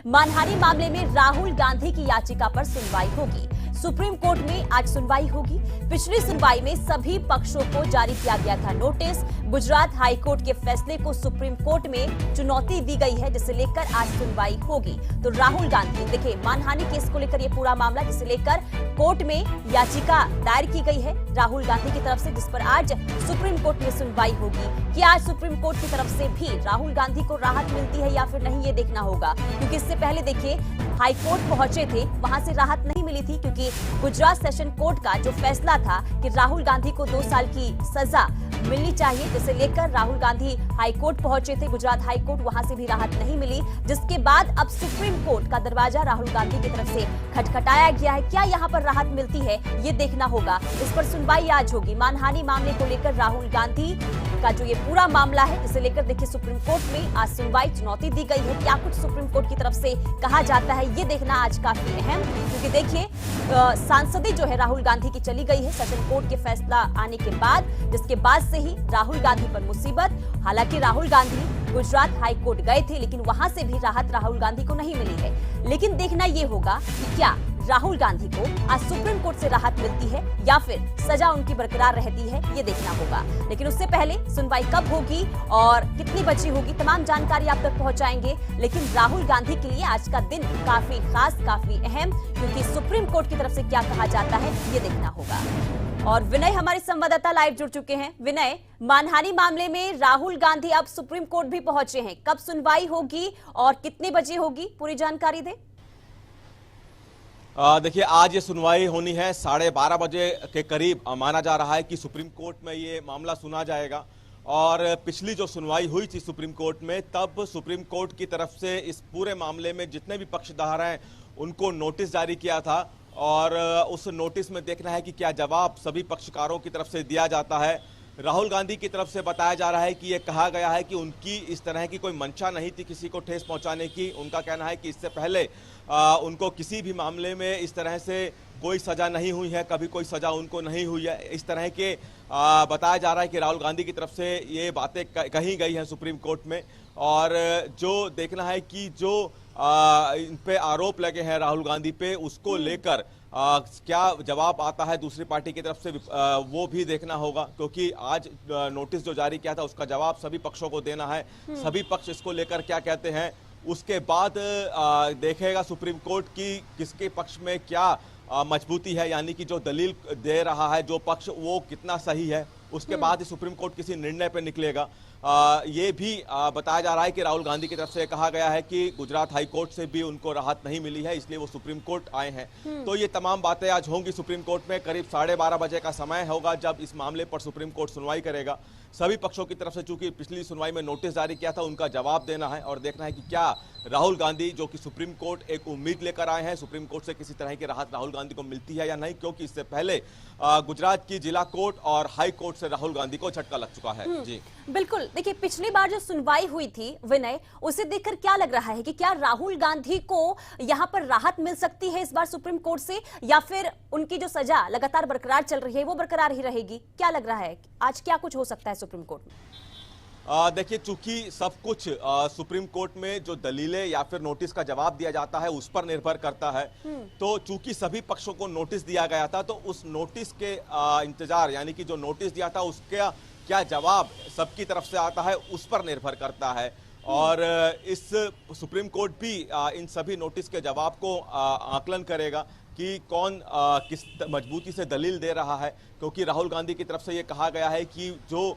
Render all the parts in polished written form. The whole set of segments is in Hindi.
मानहानि मामले में राहुल गांधी की याचिका पर सुनवाई होगी। सुप्रीम कोर्ट में आज सुनवाई होगी। पिछली सुनवाई में सभी पक्षों को जारी किया गया था नोटिस। गुजरात हाई कोर्ट के फैसले को सुप्रीम कोर्ट में चुनौती दी गई है, जिसे लेकर आज सुनवाई होगी। तो राहुल गांधी देखिए, मानहानि केस को लेकर यह पूरा मामला, जिसे लेकर कोर्ट में याचिका दायर की गई है राहुल गांधी की तरफ से, जिस पर आज सुप्रीम कोर्ट में सुनवाई होगी। कि आज सुप्रीम कोर्ट की तरफ से भी राहुल गांधी को राहत मिलती है या फिर नहीं, ये देखना होगा। क्योंकि इससे पहले देखिए हाई कोर्ट पहुंचे थे, वहां से राहत नहीं मिली थी, क्योंकि गुजरात सेशन कोर्ट का जो फैसला था कि राहुल गांधी को 2 साल की सजा मिलनी चाहिए, जिसे लेकर राहुल गांधी हाई कोर्ट पहुंचे थे, गुजरात हाई कोर्ट, वहां से भी राहत नहीं मिली। जिसके बाद अब सुप्रीम कोर्ट का दरवाजा राहुल गांधी की तरफ से खटखटाया गया है। क्या यहां पर राहत मिलती है, ये देखना होगा। इस पर सुनवाई आज होगी। मानहानि मामले को लेकर राहुल गांधी का जो ये पूरा मामला है, जिसे लेकर देखिए सुप्रीम कोर्ट में आज सुनवाई, चुनौती दी गई है। क्या कुछ सुप्रीम कोर्ट की तरफ से कहा जाता है, ये देखना आज काफी अहम, क्योंकि देखिए सांसदी जो है राहुल गांधी की चली गई है सेशन कोर्ट के फैसला आने के बाद, जिसके बाद से ही राहुल गांधी पर मुसीबत। हालांकि राहुल गांधी गुजरात हाई कोर्ट गए थे, लेकिन वहां से भी राहत राहुल गांधी को नहीं मिली है। लेकिन देखना यह होगा कि क्या राहुल गांधी को आज सुप्रीम कोर्ट से राहत मिलती है या फिर सजा उनकी बरकरार रहती है, ये देखना होगा। लेकिन उससे पहले सुनवाई कब होगी और कितनी बची होगी, तमाम जानकारी आप तक पहुंचाएंगे। लेकिन राहुल गांधी के लिए आज का दिन काफी खास, काफी अहम, क्योंकि सुप्रीम कोर्ट की तरफ से क्या कहा जाता है, ये देखना होगा। और विनय हमारे संवाददाता लाइव जुड़ चुके हैं। विनय, मानहानि मामले में राहुल गांधी अब सुप्रीम कोर्ट भी पहुंचे हैं, कब सुनवाई होगी और कितनी बजे होगी, पूरी जानकारी दे। देखिए, आज ये सुनवाई होनी है 12:30 बजे के करीब। माना जा रहा है कि सुप्रीम कोर्ट में ये मामला सुना जाएगा। और पिछली जो सुनवाई हुई थी सुप्रीम कोर्ट में, तब सुप्रीम कोर्ट की तरफ से इस पूरे मामले में जितने भी पक्षधार हैं उनको नोटिस जारी किया था। और उस नोटिस में देखना है कि क्या जवाब सभी पक्षकारों की तरफ से दिया जाता है। राहुल गांधी की तरफ से बताया जा रहा है कि ये कहा गया है कि उनकी इस तरह की कोई मंशा नहीं थी किसी को ठेस पहुंचाने की। उनका कहना है कि इससे पहले उनको किसी भी मामले में इस तरह से कोई सजा नहीं हुई है, कभी कोई सजा उनको नहीं हुई है। इस तरह के बताया जा रहा है कि राहुल गांधी की तरफ से ये बातें कही गई हैं सुप्रीम कोर्ट में। और जो देखना है कि जो इन पे आरोप लगे हैं राहुल गांधी पे, उसको लेकर क्या जवाब आता है दूसरी पार्टी की तरफ से, वो भी देखना होगा। क्योंकि आज नोटिस जो जारी किया था उसका जवाब सभी पक्षों को देना है। सभी पक्ष इसको लेकर क्या कहते हैं, उसके बाद देखेगा सुप्रीम कोर्ट की किसके पक्ष में क्या मजबूती है, यानी कि जो दलील दे रहा है जो पक्ष, वो कितना सही है। उसके बाद ही सुप्रीम कोर्ट किसी निर्णय पर निकलेगा। ये भी बताया जा रहा है कि राहुल गांधी की तरफ से कहा गया है कि गुजरात हाई कोर्ट से भी उनको राहत नहीं मिली है, इसलिए वो सुप्रीम कोर्ट आए हैं। तो ये तमाम बातें आज होंगी सुप्रीम कोर्ट में। करीब 12:30 बजे का समय होगा जब इस मामले पर सुप्रीम कोर्ट सुनवाई करेगा। सभी पक्षों की तरफ से चूंकि पिछली सुनवाई में नोटिस जारी किया था, उनका जवाब देना है और देखना है कि क्या राहुल गांधी, जो कि सुप्रीम कोर्ट एक उम्मीद लेकर आए हैं, सुप्रीम कोर्ट से किसी तरह की राहत राहुल गांधी को मिलती है या नहीं। क्योंकि इससे पहले गुजरात की जिला कोर्ट और हाई कोर्ट से राहुल गांधी को झटका लग चुका है। जी बिल्कुल, देखिए पिछली बार जो सुनवाई हुई थी विनय, उसे देखकर क्या लग रहा है कि क्या राहुल गांधी को यहां पर राहत मिल सकती है इस बार सुप्रीम कोर्ट से, या फिर उनकी जो सजा लगातार बरकरार चल रही है वो बरकरार ही रहेगी? क्या लग रहा है आज क्या कुछ हो सकता है सुप्रीम कोर्ट में? देखिए, चूंकि सब कुछ सुप्रीम कोर्ट में जो दलीलें या फिर नोटिस का जवाब दिया जाता है उस पर निर्भर करता है। तो चूंकि सभी पक्षों को नोटिस दिया गया था, तो उस नोटिस के इंतजार, यानी कि जो नोटिस दिया था उसका क्या जवाब सबकी तरफ से आता है, उस पर निर्भर करता है। और इस सुप्रीम कोर्ट भी इन सभी नोटिस के जवाब को आकलन करेगा कि कौन किस मजबूती से दलील दे रहा है। क्योंकि राहुल गांधी की तरफ से ये कहा गया है कि जो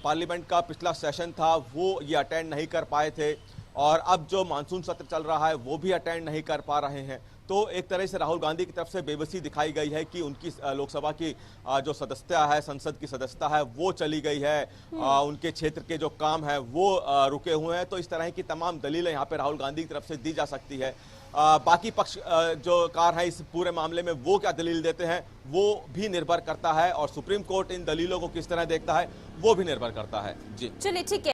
पार्लियामेंट का पिछला सेशन था वो ये अटेंड नहीं कर पाए थे, और अब जो मानसून सत्र चल रहा है वो भी अटेंड नहीं कर पा रहे हैं। तो एक तरह से राहुल गांधी की तरफ से बेबसी दिखाई गई है कि उनकी लोकसभा की जो सदस्यता है, संसद की सदस्यता है, वो चली गई है। उनके क्षेत्र के जो काम है वो रुके हुए हैं। तो इस तरह की तमाम दलीलें यहाँ पे राहुल गांधी की तरफ से दी जा सकती है। बाकी पक्ष जो कार है इस पूरे मामले में, वो क्या दलील देते हैं वो भी निर्भर करता है। और सुप्रीम कोर्ट इन दलीलों को किस तरह देखता है वो भी निर्भर करता है। जी चलिए, ठीक है।